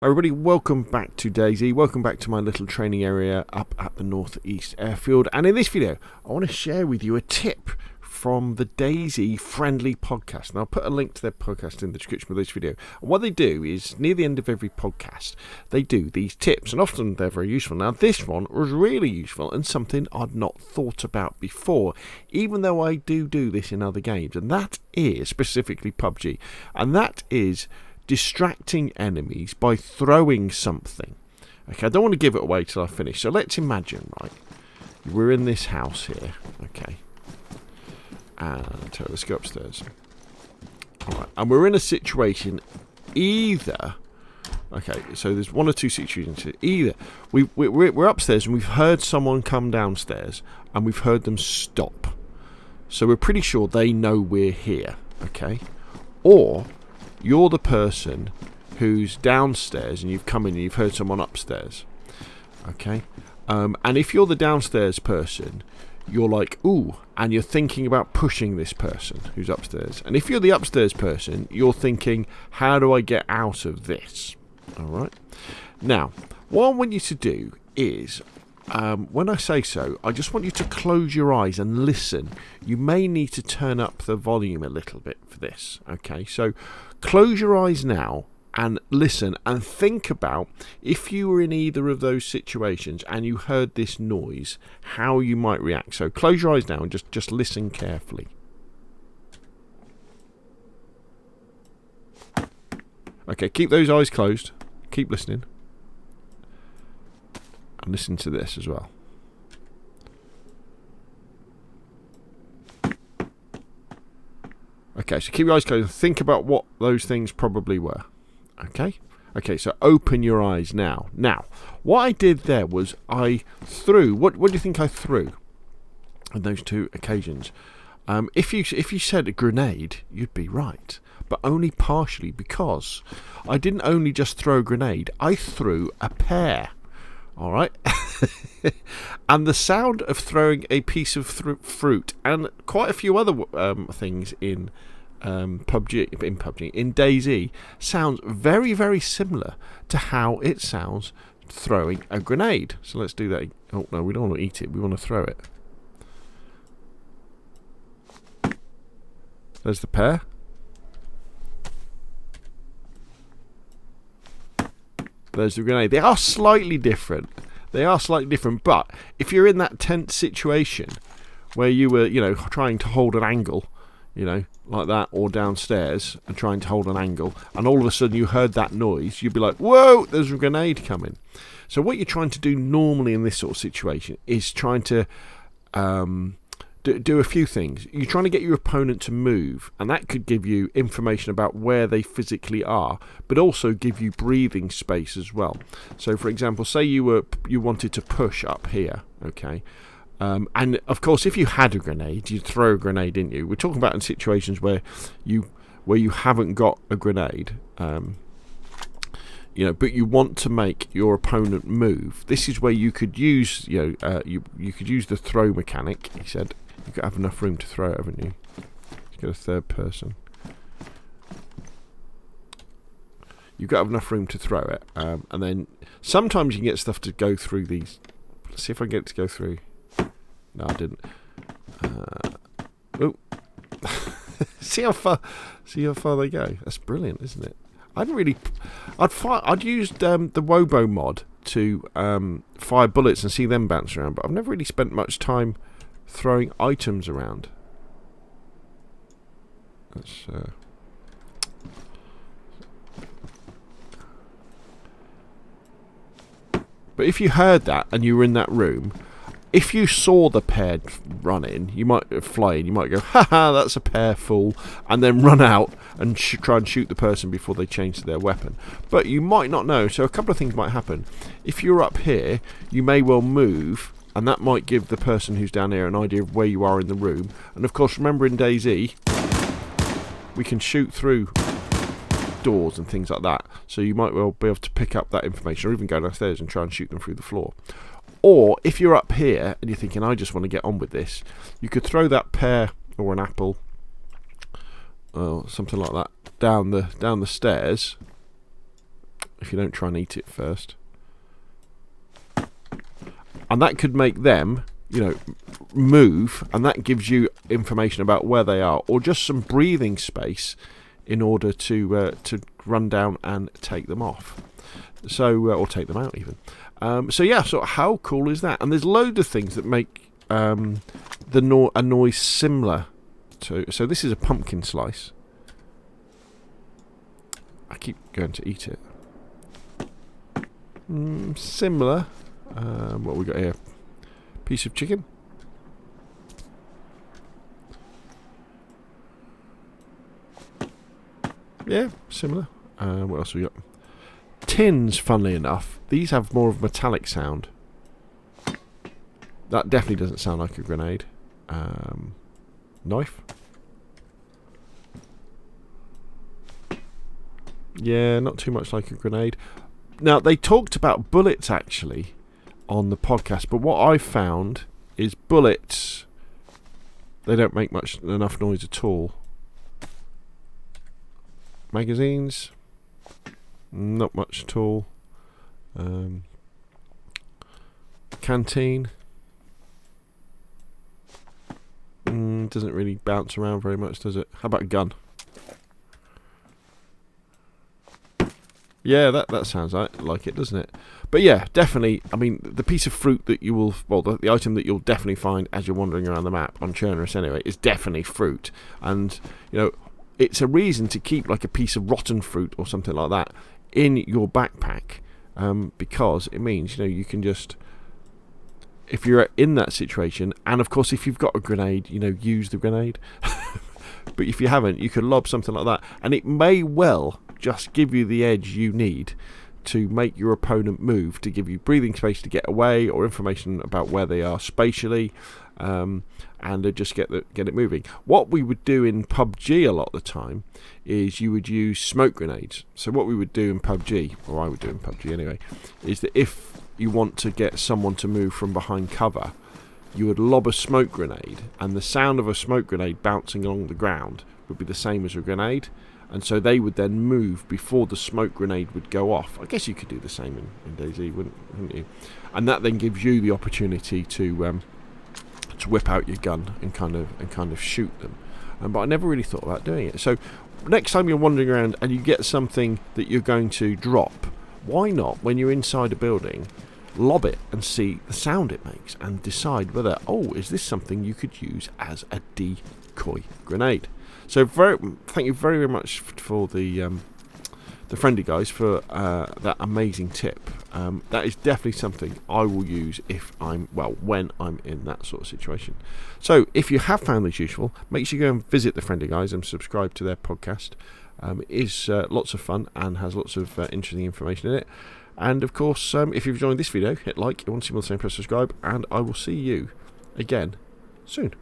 Everybody, welcome back to DayZ. Welcome back to my little training area up at the Northeast Airfield. And in this video, I want to share with you a tip from the DayZ Friendly podcast. And I'll put a link to their podcast in the description of this video. And what they do is, near the end of every podcast, they do these tips. And often they're very useful. Now, this one was really useful and something I'd not thought about before, even though I do this in other games. And that is specifically PUBG. And that is distracting enemies by throwing something. Okay, I don't want to give it away till I finish. So let's imagine, right, we're in this house here. Okay, and let's go upstairs. All right, and we're in a situation. Either, okay, so there's one or two situations here. Either we're upstairs and we've heard someone come downstairs and we've heard them stop, so we're pretty sure they know we're here. Okay, or you're the person who's downstairs and you've come in and you've heard someone upstairs. Okay? And if you're the downstairs person, you're like, ooh, and you're thinking about pushing this person who's upstairs. And if you're the upstairs person, you're thinking, how do I get out of this? Alright? Now, what I want you to do is, when I say so, I just want you to close your eyes and listen. You may need to turn up the volume a little bit for this. Okay, so close your eyes now and listen and think about, if you were in either of those situations and you heard this noise, how you might react. So close your eyes now and just listen carefully. Okay, keep those eyes closed. Keep listening. And listen to this as well. Okay, so keep your eyes closed and think about what those things probably were. Okay? Okay, so open your eyes now. Now, what I did there was I threw... What do you think I threw on those two occasions? If you said a grenade, you'd be right. But only partially, because I didn't only just throw a grenade, I threw a pear. Alright? And the sound of throwing a piece of fruit and quite a few other things in PUBG, in DayZ, sounds very, very similar to how it sounds throwing a grenade. So let's do that. Oh no, we don't want to eat it, we want to throw it. There's the pear. There's the grenade. They are slightly different. They are slightly different, but if you're in that tense situation where you were, trying to hold an angle, like that, or downstairs and trying to hold an angle, and all of a sudden you heard that noise, you'd be like, whoa, there's a grenade coming. So what you're trying to do normally in this sort of situation is trying to do a few things. You're trying to get your opponent to move, and that could give you information about where they physically are, but also give you breathing space as well. So for example, say you wanted to push up here, okay, and of course if you had a grenade, you'd throw a grenade, didn't you? We're talking about in situations where you haven't got a grenade, but you want to make your opponent move. This is where you could use, you could use the throw mechanic. He said you've got to have enough room to throw it, haven't you? You've got a third person. You've got to have enough room to throw it, and then sometimes you can get stuff to go through these. Let's see if I can get it to go through. No, I didn't. Oh, see how far they go. That's brilliant, isn't it? I'd used the Wobo mod to fire bullets and see them bounce around, but I've never really spent much time throwing items around. Let's but if you heard that and you were in that room, if you saw the pear running, you might fly in, you might go, haha, that's a pear fool, and then run out and try and shoot the person before they change to their weapon. But you might not know, so a couple of things might happen. If you're up here, you may well move, and that might give the person who's down here an idea of where you are in the room. And of course, remember in DayZ, we can shoot through doors and things like that, so you might well be able to pick up that information, or even go downstairs and try and shoot them through the floor. Or if you're up here and you're thinking, I just want to get on with this, you could throw that pear or an apple or something like that down the stairs, if you don't try and eat it first. And that could make them, you know, move, and that gives you information about where they are, or just some breathing space in order to run down and take them off. So, or take them out even. So yeah, so how cool is that? And there's loads of things that make a noise similar to. So this is a pumpkin slice. I keep going to eat it. Similar. What we got here? Piece of chicken. Yeah, similar. What else we got? Tins, funnily enough, these have more of a metallic sound. That definitely doesn't sound like a grenade. Knife. Yeah, not too much like a grenade. Now, they talked about bullets, actually, on the podcast, but what I found is bullets, they don't make enough noise at all. Magazines, not much at all. Canteen, doesn't really bounce around very much, does it? How about a gun? Yeah, that sounds like it, doesn't it? But yeah, definitely, I mean, the piece of fruit that you will, well, the item that you'll definitely find as you're wandering around the map, on Chernarus anyway, is definitely fruit. And, you know, it's a reason to keep like a piece of rotten fruit or something like that in your backpack, because it means, you know, you can just, if you're in that situation, and of course if you've got a grenade, you know, use the grenade. But if you haven't, you can lob something like that, and it may well just give you the edge you need to make your opponent move, to give you breathing space to get away, or information about where they are spatially, and just get it moving. What we would do in PUBG a lot of the time is you would use smoke grenades. So what we would do in PUBG, or I would do in PUBG anyway, is that if you want to get someone to move from behind cover, you would lob a smoke grenade, and the sound of a smoke grenade bouncing along the ground would be the same as a grenade, and so they would then move before the smoke grenade would go off. I guess you could do the same in DayZ, wouldn't you? And that then gives you the opportunity to whip out your gun and kind of shoot them. But I never really thought about doing it. So next time you're wandering around and you get something that you're going to drop, why not, when you're inside a building, lob it and see the sound it makes and decide whether, oh, is this something you could use as a decoy grenade? So thank you very, very much for the friendly guys for that amazing tip. That is definitely something I will use when I'm in that sort of situation. So if you have found this useful, make sure you go and visit the friendly guys and subscribe to their podcast. It is lots of fun and has lots of interesting information in it. And of course, if you've enjoyed this video, hit like. If you want to see more, the same, press subscribe, and I will see you again soon.